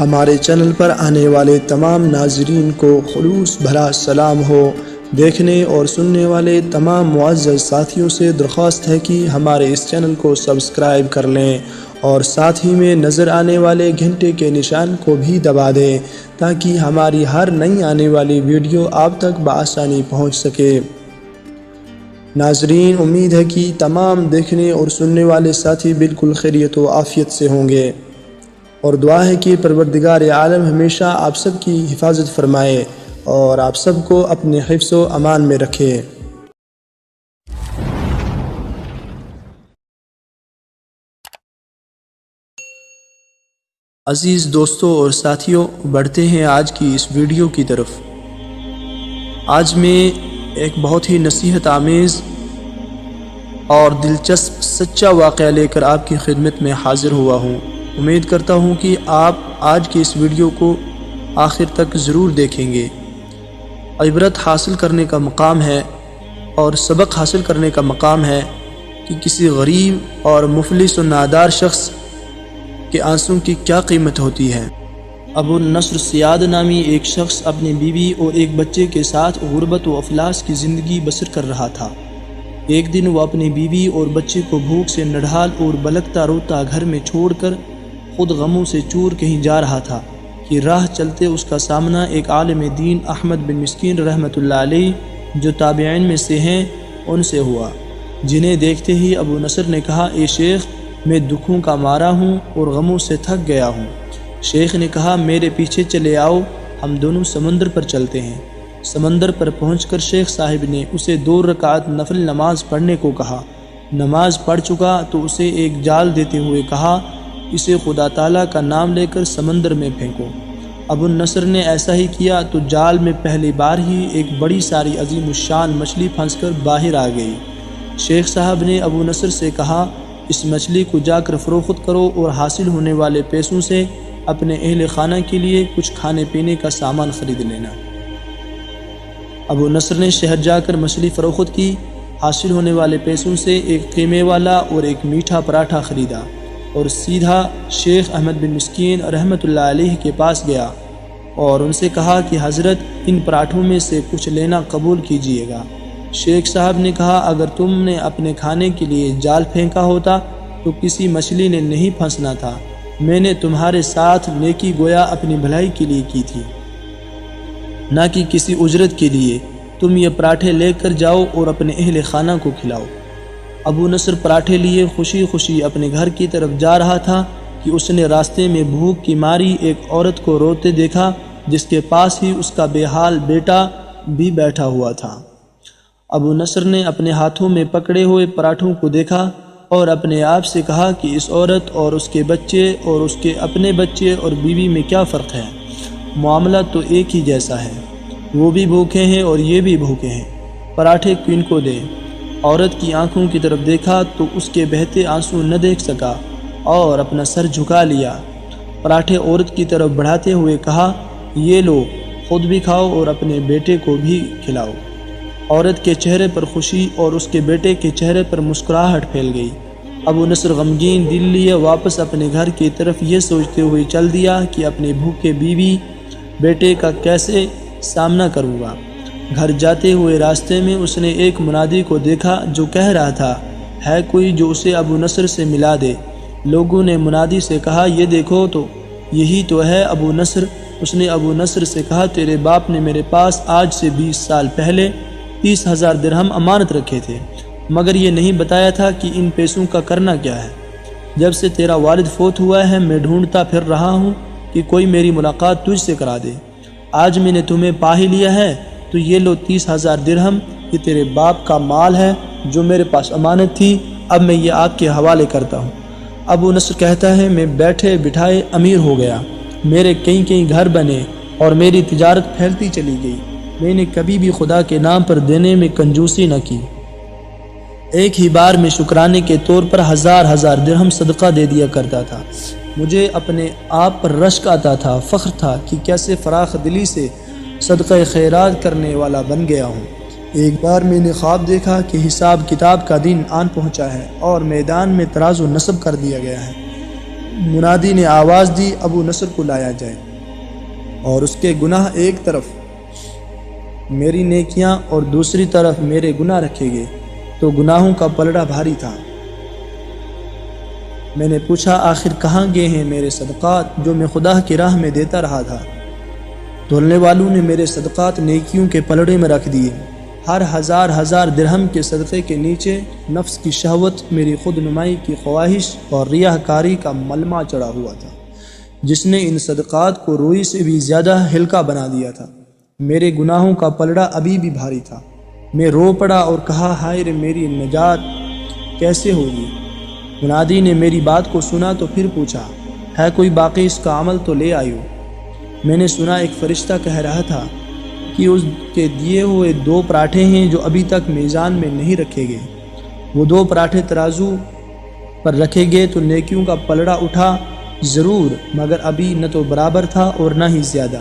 ہمارے چینل پر آنے والے تمام ناظرین کو خلوص بھرا سلام ہو۔ دیکھنے اور سننے والے تمام معزز ساتھیوں سے درخواست ہے کہ ہمارے اس چینل کو سبسکرائب کر لیں اور ساتھ ہی میں نظر آنے والے گھنٹے کے نشان کو بھی دبا دیں تاکہ ہماری ہر نئی آنے والی ویڈیو آپ تک بآسانی پہنچ سکے۔ ناظرین، امید ہے کہ تمام دیکھنے اور سننے والے ساتھی بالکل خیریت و عافیت سے ہوں گے، اور دعا ہے کہ پروردگار عالم ہمیشہ آپ سب کی حفاظت فرمائے اور آپ سب کو اپنے حفظ و امان میں رکھے۔ عزیز دوستوں اور ساتھیوں، بڑھتے ہیں آج کی اس ویڈیو کی طرف۔ آج میں ایک بہت ہی نصیحت آمیز اور دلچسپ سچا واقعہ لے کر آپ کی خدمت میں حاضر ہوا ہوں۔ امید کرتا ہوں کہ آپ آج کی اس ویڈیو کو آخر تک ضرور دیکھیں گے۔ عبرت حاصل کرنے کا مقام ہے اور سبق حاصل کرنے کا مقام ہے کہ کسی غریب اور مفلس و نادار شخص کے آنسوں کی کیا قیمت ہوتی ہے۔ ابو النصر سیاد نامی ایک شخص اپنی بیوی اور ایک بچے کے ساتھ غربت و افلاس کی زندگی بسر کر رہا تھا۔ ایک دن وہ اپنی بیوی اور بچے کو بھوک سے نڈھال اور بلکتا روتا گھر میں چھوڑ کر خود غموں سے چور کہیں جا رہا تھا کہ راہ چلتے اس کا سامنا ایک عالم دین احمد بن مسکین رحمۃ اللہ علیہ، جو تابعین میں سے ہیں، ان سے ہوا، جنہیں دیکھتے ہی ابو نصر نے کہا، اے شیخ، میں دکھوں کا مارا ہوں اور غموں سے تھک گیا ہوں۔ شیخ نے کہا، میرے پیچھے چلے آؤ، ہم دونوں سمندر پر چلتے ہیں۔ سمندر پر پہنچ کر شیخ صاحب نے اسے 2 رکعت نفل نماز پڑھنے کو کہا۔ نماز پڑھ چکا تو اسے ایک جال دیتے ہوئے کہا، اسے خدا تعالیٰ کا نام لے کر سمندر میں پھینکو۔ ابو النصر نے ایسا ہی کیا تو جال میں پہلی بار ہی ایک بڑی ساری عظیم الشان مچھلی پھنس کر باہر آ گئی۔ شیخ صاحب نے ابو نصر سے کہا، اس مچھلی کو جا کر فروخت کرو اور حاصل ہونے والے پیسوں سے اپنے اہل خانہ کے لیے کچھ کھانے پینے کا سامان خرید لینا۔ ابو نصر نے شہر جا کر مچھلی فروخت کی، حاصل ہونے والے پیسوں سے ایک قیمے والا اور ایک میٹھا پراٹھا خریدا اور سیدھا شیخ احمد بن مسکین رحمۃ اللہ علیہ کے پاس گیا اور ان سے کہا کہ حضرت، ان پراٹھوں میں سے کچھ لینا قبول کیجیے گا۔ شیخ صاحب نے کہا، اگر تم نے اپنے کھانے کے لیے جال پھینکا ہوتا تو کسی مچھلی نے نہیں پھنسنا تھا۔ میں نے تمہارے ساتھ نیکی گویا اپنی بھلائی کے لیے کی تھی، نہ کہ کسی اجرت کے لیے۔ تم یہ پراٹھے لے کر جاؤ اور اپنے اہل خانہ کو کھلاؤ۔ ابو نصر پراٹھے لیے خوشی خوشی اپنے گھر کی طرف جا رہا تھا کہ اس نے راستے میں بھوک کی ماری ایک عورت کو روتے دیکھا، جس کے پاس ہی اس کا بے حال بیٹا بھی بیٹھا ہوا تھا۔ ابو نصر نے اپنے ہاتھوں میں پکڑے ہوئے پراٹھوں کو دیکھا اور اپنے آپ سے کہا کہ اس عورت اور اس کے بچے اور اس کے اپنے بچے اور بیوی میں کیا فرق ہے؟ معاملہ تو ایک ہی جیسا ہے، وہ بھی بھوکے ہیں اور یہ بھی بھوکے ہیں، پراٹھے کن کو دے؟ عورت کی آنکھوں کی طرف دیکھا تو اس کے بہتے آنسو نہ دیکھ سکا اور اپنا سر جھکا لیا۔ پراٹھے عورت کی طرف بڑھاتے ہوئے کہا، یہ لو، خود بھی کھاؤ اور اپنے بیٹے کو بھی کھلاؤ۔ عورت کے چہرے پر خوشی اور اس کے بیٹے کے چہرے پر مسکراہٹ پھیل گئی۔ ابو نصر غمگین دل لیے واپس اپنے گھر کی طرف یہ سوچتے ہوئے چل دیا کہ اپنے بھوکے بیوی بیٹے کا کیسے سامنا کروں گا۔ گھر جاتے ہوئے راستے میں اس نے ایک منادی کو دیکھا جو کہہ رہا تھا، ہے کوئی جو اسے ابو نصر سے ملا دے؟ لوگوں نے منادی سے کہا، یہ دیکھو تو، یہی تو ہے ابو نصر۔ اس نے ابو نصر سے کہا، تیرے باپ نے میرے پاس آج سے 20 سال پہلے 30,000 درہم امانت رکھے تھے، مگر یہ نہیں بتایا تھا کہ ان پیسوں کا کرنا کیا ہے۔ جب سے تیرا والد فوت ہوا ہے میں ڈھونڈتا پھر رہا ہوں کہ کوئی میری ملاقات تجھ سے کرا دے۔ آج میں نے تمہیں پا ہی لیا ہے تو یہ لو 30,000 درہم، یہ تیرے باپ کا مال ہے جو میرے پاس امانت تھی، اب میں یہ آپ کے حوالے کرتا ہوں۔ ابو نصر کہتا ہے، میں بیٹھے بٹھائے امیر ہو گیا، میرے کئی گھر بنے اور میری تجارت پھیلتی چلی گئی۔ میں نے کبھی بھی خدا کے نام پر دینے میں کنجوسی نہ کی، ایک ہی بار میں شکرانے کے طور پر 1000 درہم صدقہ دے دیا کرتا تھا۔ مجھے اپنے آپ پر رشک آتا تھا، فخر تھا کہ کیسے فراخ دلی سے صدقہ خیرات کرنے والا بن گیا ہوں۔ ایک بار میں نے خواب دیکھا کہ حساب کتاب کا دن آن پہنچا ہے اور میدان میں تراز و نصب کر دیا گیا ہے۔ منادی نے آواز دی ابو نصر کو لایا جائے اور اس کے گناہ ایک طرف میری نیکیاں اور دوسری طرف میرے گناہ رکھے گئے تو گناہوں کا پلڑا بھاری تھا۔ میں نے پوچھا آخر کہاں گئے ہیں میرے صدقات جو میں خدا کی راہ میں دیتا رہا تھا؟ دھولنے والوں نے میرے صدقات نیکیوں کے پلڑے میں رکھ دیے۔ ہر ہزار درہم کے صدقے کے نیچے نفس کی شہوت، میری خود نمائی کی خواہش اور ریاہ کاری کا ملمہ چڑھا ہوا تھا، جس نے ان صدقات کو روئی سے بھی زیادہ ہلکا بنا دیا تھا۔ میرے گناہوں کا پلڑا ابھی بھی بھاری تھا۔ میں رو پڑا اور کہا ہائے رے میری نجات کیسے ہوگی؟ منادی نے میری بات کو سنا تو پھر پوچھا ہے کوئی باقی اس کا عمل تو لے آئیو۔ میں نے سنا ایک فرشتہ کہہ رہا تھا کہ اس کے دیے ہوئے 2 پراٹھے ہیں جو ابھی تک میزان میں نہیں رکھے گئے۔ وہ 2 پراٹھے ترازو پر رکھے گئے تو نیکیوں کا پلڑا اٹھا ضرور، مگر ابھی نہ تو برابر تھا اور نہ ہی زیادہ۔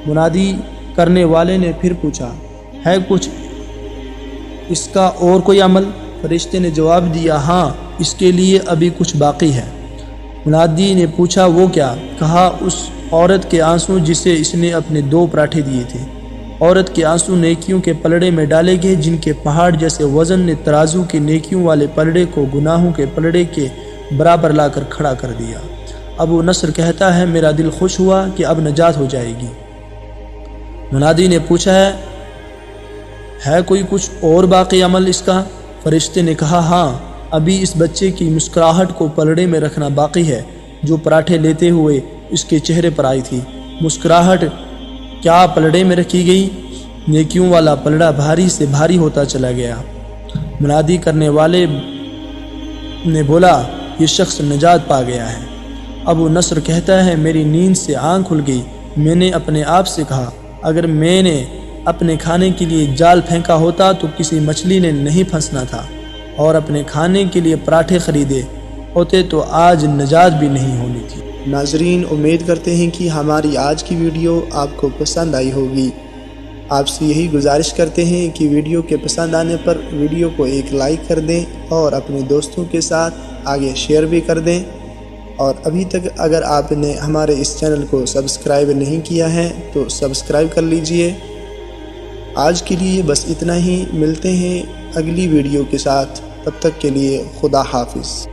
منادی کرنے والے نے پھر پوچھا ہے کچھ اس کا اور کوئی عمل؟ فرشتے نے جواب دیا ہاں، اس کے لیے ابھی کچھ باقی ہے۔ منادی نے پوچھا وہ کیا؟ کہا اس عورت کے آنسو جسے اس نے اپنے 2 پراٹھے دیے تھے۔ عورت کے آنسو نیکیوں کے پلڑے میں ڈالے گئے جن کے پہاڑ جیسے وزن نے ترازو کے نیکیوں والے پلڑے کو گناہوں کے پلڑے کے برابر لا کر کھڑا کر دیا۔ ابو نصر کہتا ہے میرا دل خوش ہوا کہ اب نجات ہو جائے گی۔ منادی نے پوچھا ہے کوئی کچھ اور باقی عمل اس کا؟ فرشتے نے کہا ہاں، ابھی اس بچے کی مسکراہٹ کو پلڑے میں رکھنا باقی ہے جو پراٹھے لیتے ہوئے اس کے چہرے پر آئی تھی۔ مسکراہٹ کیا پلڑے میں رکھی گئی؟ نیکیوں والا پلڑا بھاری سے بھاری ہوتا چلا گیا۔ منادی کرنے والے نے بولا یہ شخص نجات پا گیا ہے۔ ابو نصر کہتا ہے میری نیند سے آنکھ کھل گئی۔ میں نے اپنے آپ سے کہا اگر میں نے اپنے کھانے کے لیے جال پھینکا ہوتا تو کسی مچھلی نے نہیں پھنسنا تھا، اور اپنے کھانے کے لیے پراٹھے خریدے ہوتے تو آج نجات بھی نہیں ہونی تھی۔ ناظرین، امید کرتے ہیں کہ ہماری آج کی ویڈیو آپ کو پسند آئی ہوگی۔ آپ سے یہی گزارش کرتے ہیں کہ ویڈیو کے پسند آنے پر ویڈیو کو ایک لائک کر دیں اور اپنے دوستوں کے ساتھ آگے شیئر بھی کر دیں، اور ابھی تک اگر آپ نے ہمارے اس چینل کو سبسکرائب نہیں کیا ہے تو سبسکرائب کر لیجئے۔ آج کے لیے بس اتنا ہی، ملتے ہیں اگلی ویڈیو کے ساتھ، تب تک کے لیے خدا حافظ۔